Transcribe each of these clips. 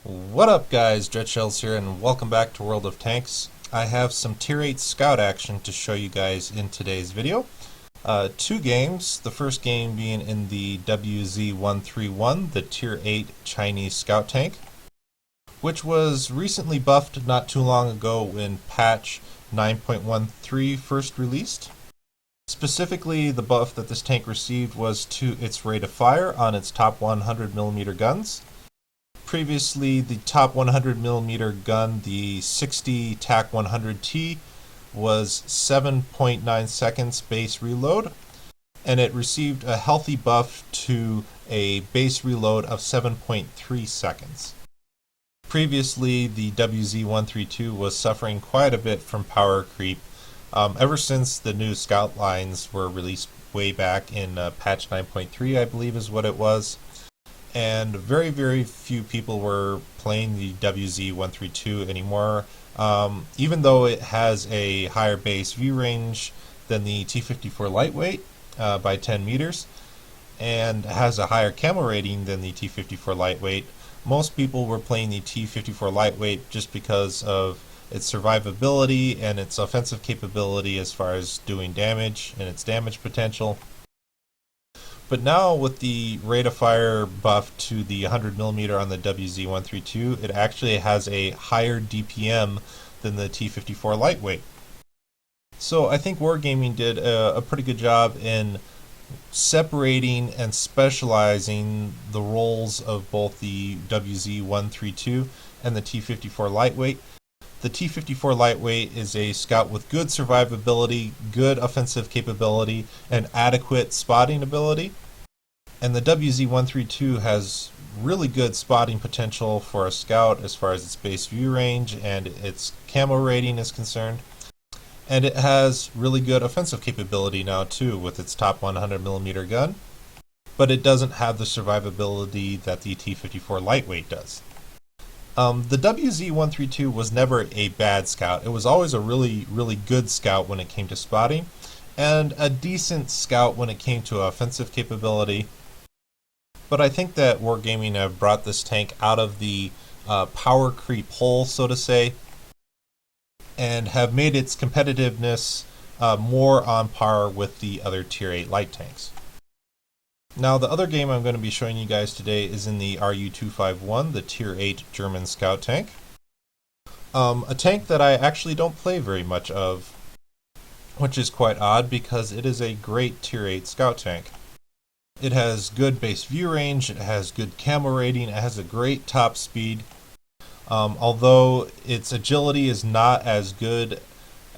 What up guys, Dreadshells here and welcome back to World of Tanks. I have some Tier 8 Scout action to show you guys in today's video. Two games, the first game being in the WZ-131, the Tier 8 Chinese Scout tank, which was recently buffed not too long ago when patch 9.13 first released. Specifically, the buff that this tank received was to its rate of fire on its top 100mm guns. Previously, the top 100mm gun, the 60 TAC 100T, was 7.9 seconds base reload, and it received a healthy buff to a base reload of 7.3 seconds. Previously, the WZ-132 was suffering quite a bit from power creep ever since the new scout lines were released way back in patch 9.3, I believe is what it was. And very few people were playing the WZ-132 anymore, even though it has a higher base view range than the T-54 lightweight by 10 meters, and has a higher camo rating than the T-54 lightweight. Most people were playing the T-54 lightweight just because of its survivability and its offensive capability as far as doing damage and its damage potential. But now with the rate of fire buff to the 100mm on the WZ-132, it actually has a higher DPM than the T-54 lightweight. So I think Wargaming did a pretty good job in separating and specializing the roles of both the WZ-132 and the T-54 lightweight. The T-54 lightweight is a scout with good survivability, good offensive capability, and adequate spotting ability. And the WZ-132 has really good spotting potential for a scout as far as its base view range and its camo rating is concerned. And it has really good offensive capability now too with its top 100mm gun. But it doesn't have the survivability that the T-54 lightweight does. The WZ-132 was never a bad scout. It was always a really good scout when it came to spotting, and a decent scout when it came to offensive capability. But I think that Wargaming have brought this tank out of the power creep hole, so to say, and have made its competitiveness more on par with the other Tier 8 light tanks. Now, the other game I'm going to be showing you guys today is in the RU-251, the Tier 8 German Scout tank. A tank that I actually don't play very much of, which is quite odd because it is a great Tier 8 Scout tank. It has good base view range, it has good camo rating, it has a great top speed. Although its agility is not as good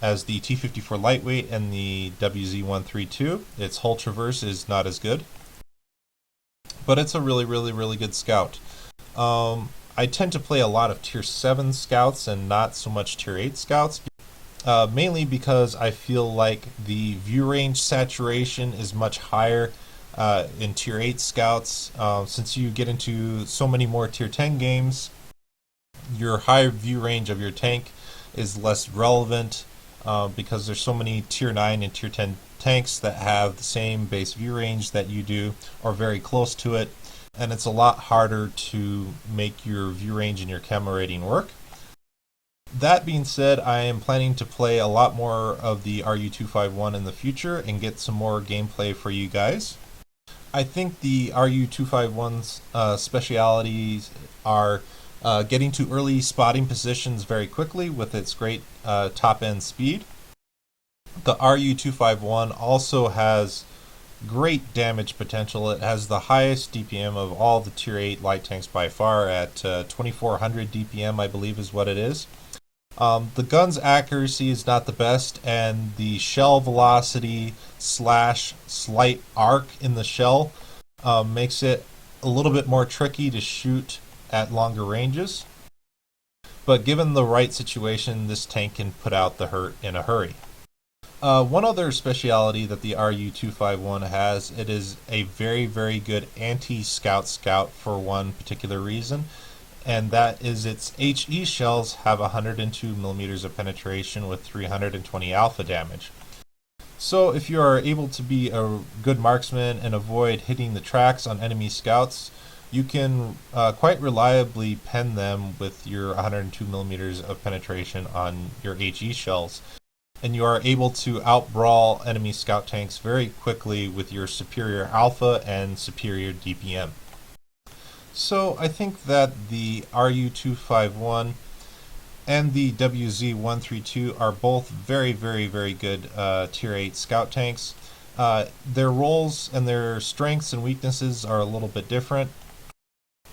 as the T-54 lightweight and the WZ-132, its hull traverse is not as good. But it's a really good scout. I tend to play a lot of Tier 7 scouts and not so much Tier 8 scouts, mainly because I feel like the view range saturation is much higher in Tier 8 scouts. Since you get into so many more Tier 10 games, your higher view range of your tank is less relevant because there's so many Tier 9 and Tier 10 tanks that have the same base view range that you do or very close to it, and it's a lot harder to make your view range and your camo rating work. That being said, I am planning to play a lot more of the RU-251 in the future and get some more gameplay for you guys. I think the RU-251's specialities are getting to early spotting positions very quickly with its great top end speed. The RU-251 also has great damage potential. It has the highest DPM of all the Tier 8 light tanks by far at 2400 DPM, I believe is what it is. The gun's accuracy is not the best, and the shell velocity / slight arc in the shell makes it a little bit more tricky to shoot at longer ranges. But given the right situation, this tank can put out the hurt in a hurry. One other speciality that the RU-251 has, it is a very good anti-scout scout for one particular reason, and that is its HE shells have 102mm of penetration with 320 alpha damage. So if you are able to be a good marksman and avoid hitting the tracks on enemy scouts, you can quite reliably pen them with your 102 millimeters of penetration on your HE shells. And you are able to outbrawl enemy scout tanks very quickly with your superior alpha and superior DPM. So I think that the RU-251 and the WZ-132 are both very, very, very good Tier 8 scout tanks. Their roles and their strengths and weaknesses are a little bit different.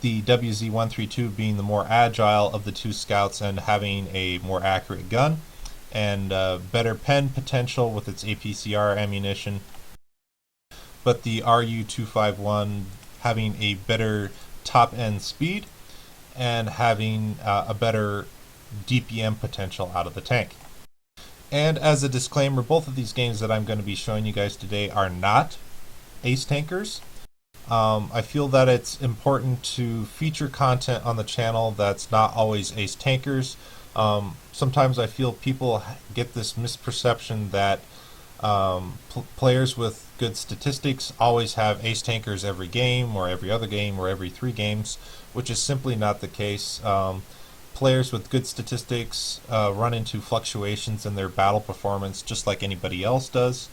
The WZ-132 being the more agile of the two scouts and having a more accurate gun and better pen potential with its APCR ammunition. But the RU-251 having a better top end speed and having a better DPM potential out of the tank. And as a disclaimer, both of these games that I'm going to be showing you guys today are not ace tankers. I feel that it's important to feature content on the channel that's not always ace tankers. Sometimes I feel people get this misperception that players with good statistics always have ace tankers every game or every other game or every 3 games, which is simply not the case. Players with good statistics run into fluctuations in their battle performance just like anybody else does.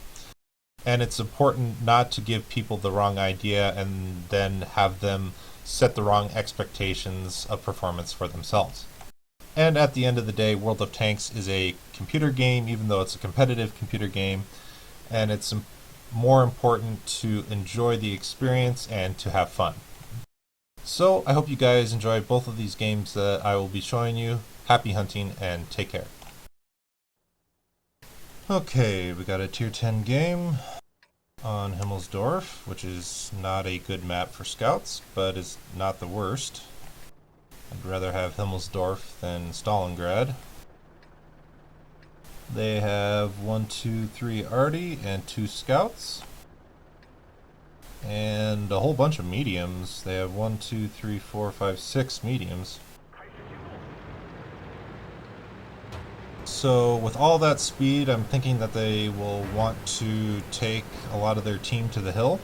And it's important not to give people the wrong idea and then have them set the wrong expectations of performance for themselves. And at the end of the day, World of Tanks is a computer game, even though it's a competitive computer game, and it's more important to enjoy the experience and to have fun. So I hope you guys enjoy both of these games that I will be showing you. Happy hunting and take care. Okay, we got a Tier 10 game on Himmelsdorf, which is not a good map for scouts, but is not the worst. I'd rather have Himmelsdorf than Stalingrad. They have 1, 2, 3 arti and 2 scouts. And a whole bunch of mediums. They have 1, 2, 3, 4, 5, 6 mediums. So with all that speed, I'm thinking that they will want to take a lot of their team to the hill.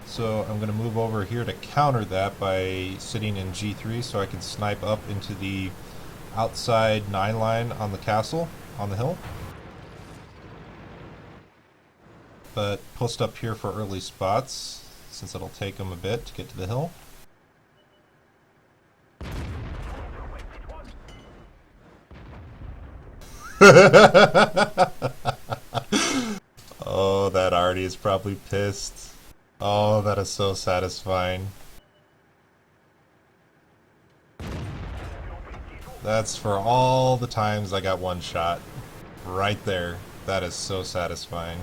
So I'm going to move over here to counter that by sitting in G3 so I can snipe up into the outside 9 line on the castle, on the hill. But post up here for early spots, since it'll take them a bit to get to the hill. Oh, that arti is probably pissed. Oh, that is so satisfying. That's for all the times I got one shot. Right there. That is so satisfying.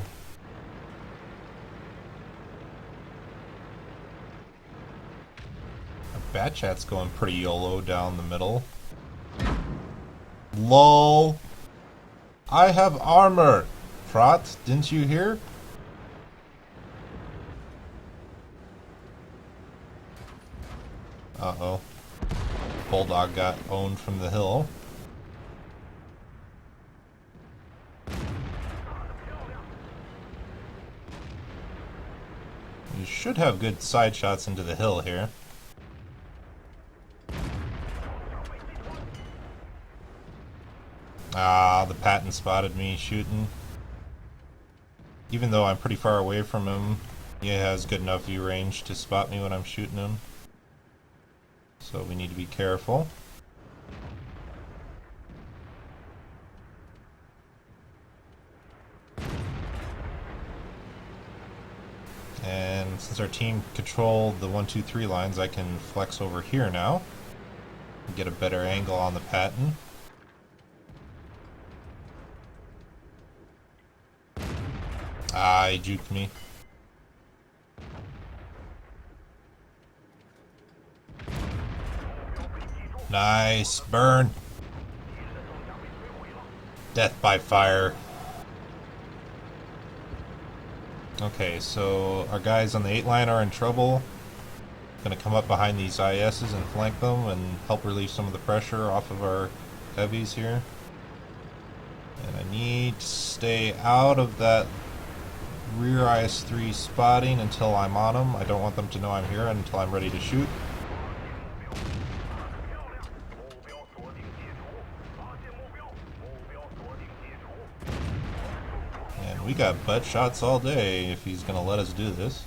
Bat Chat's going pretty YOLO down the middle. LOL. I have armor. Prot, didn't you hear? Uh-oh. Bulldog got owned from the hill. You should have good side shots into the hill here. Ah, the Patton spotted me shooting. Even though I'm pretty far away from him, he has good enough view range to spot me when I'm shooting him. So we need to be careful. And since our team controlled the 1, 2, 3 lines, I can flex over here now and get a better angle on the Patton. Ah, he juked me. Nice. Burn. Death by fire. Okay, so our guys on the 8 line are in trouble. Gonna come up behind these ISs and flank them and help relieve some of the pressure off of our heavies here. And I need to stay out of that rear IS-3 spotting until I'm on them. I don't want them to know I'm here until I'm ready to shoot. And we got butt shots all day if he's going to let us do this.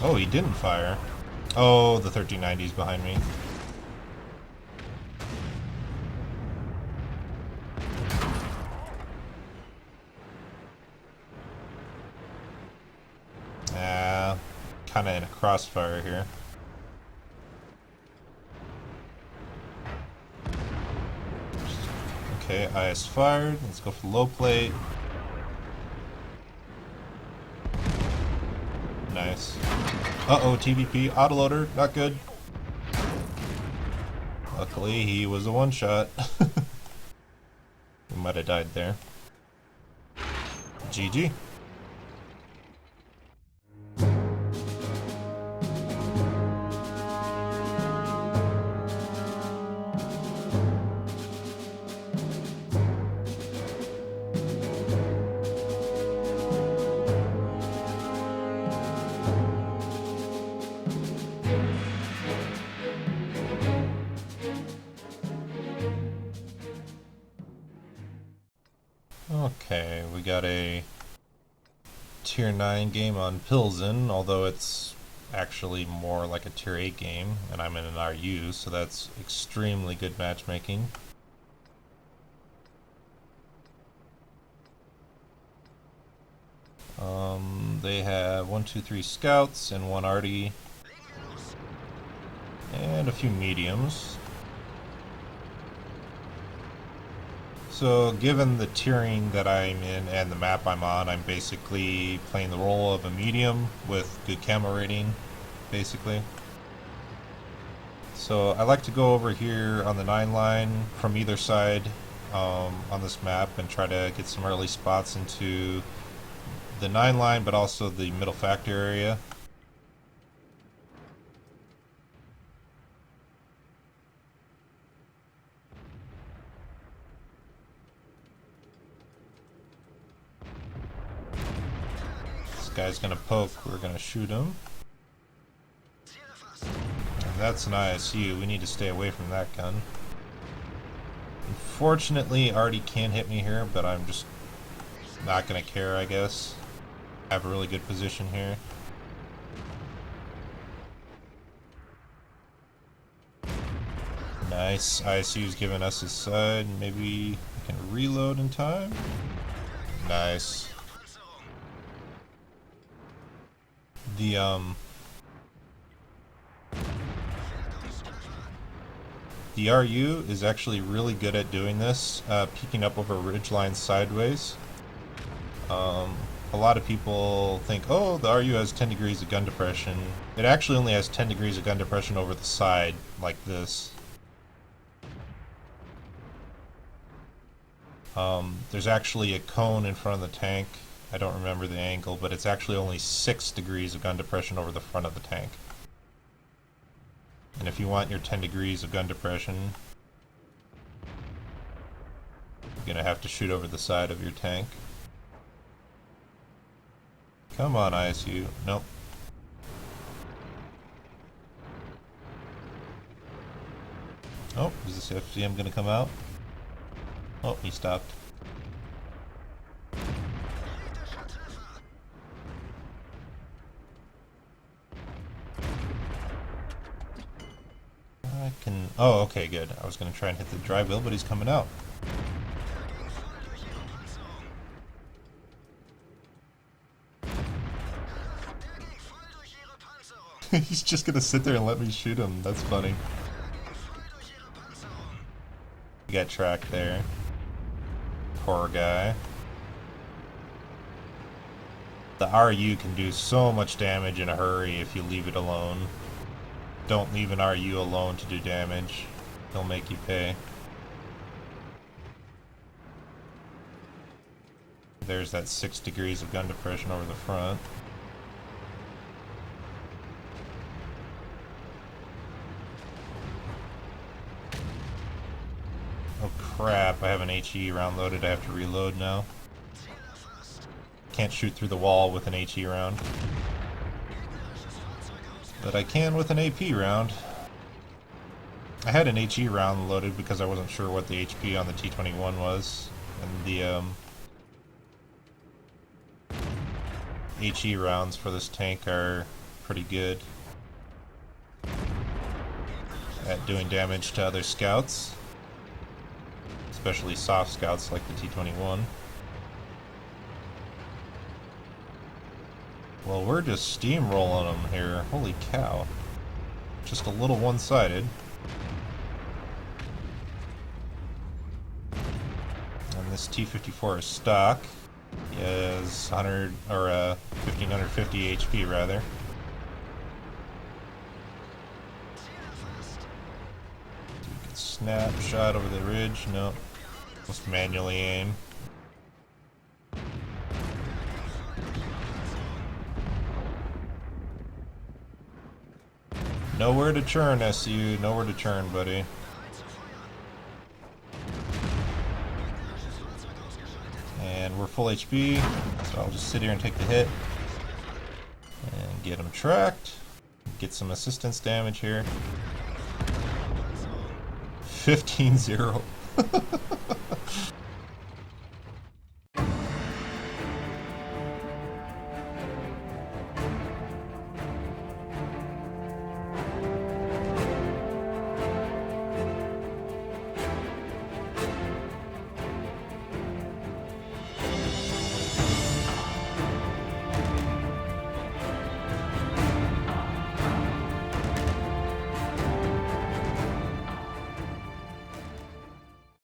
Oh, he didn't fire. Oh, the 1390's behind me. Kind of in a crossfire here. Okay, IS fired. Let's go for low plate. Nice. Uh-oh, TVP, autoloader, not good. Luckily, he was a one-shot. We might have died there. GG. Okay, we got a Tier 9 game on Pilsen, although it's actually more like a Tier 8 game, and I'm in an RU, so that's extremely good matchmaking. They have 1, 2, 3 scouts and 1 arti, and a few mediums. So given the tiering that I'm in and the map I'm on, I'm basically playing the role of a medium with good camo rating, basically. So I like to go over here on the 9 line from either side on this map and try to get some early spots into the 9 line, but also the middle factor area. Guy's gonna poke, we're gonna shoot him. And that's an ISU, we need to stay away from that gun. Unfortunately, arti can't hit me here, but I'm just not gonna care, I guess. I have a really good position here. Nice, ISU's giving us his side, maybe we can reload in time. Nice. The RU is actually really good at doing this, peeking up over ridgelines sideways. A lot of people think, oh, the RU has 10 degrees of gun depression. It actually only has 10 degrees of gun depression over the side, like this. There's actually a cone in front of the tank. I don't remember the angle, but it's actually only 6 degrees of gun depression over the front of the tank. And if you want your 10 degrees of gun depression, you're gonna have to shoot over the side of your tank. Come on, ISU. Nope. Oh, is this FCM gonna come out? Oh, he stopped. Oh, okay, good. I was going to try and hit the dry wheel, but he's coming out. He's just going to sit there and let me shoot him. That's funny. You got tracked there. Poor guy. The RU can do so much damage in a hurry if you leave it alone. Don't leave an RU alone to do damage. He'll make you pay. There's that 6 degrees of gun depression over the front. an HE round loaded, I have to reload now. Can't shoot through the wall with an HE round. But I can with an AP round. I had an HE round loaded because I wasn't sure what the HP on the T-21 was. And the HE rounds for this tank are pretty good at doing damage to other scouts, especially soft scouts like the T-21. Well, we're just steamrolling them here. Holy cow. Just a little one-sided. And this T-54 is stock. He has 100 or 1550 HP rather. Snapshot over the ridge. No. Must manually aim. Nowhere to turn, SU. Nowhere to turn, buddy. And we're full HP, so I'll just sit here and take the hit. And get him tracked. Get some assistance damage here. 15-0.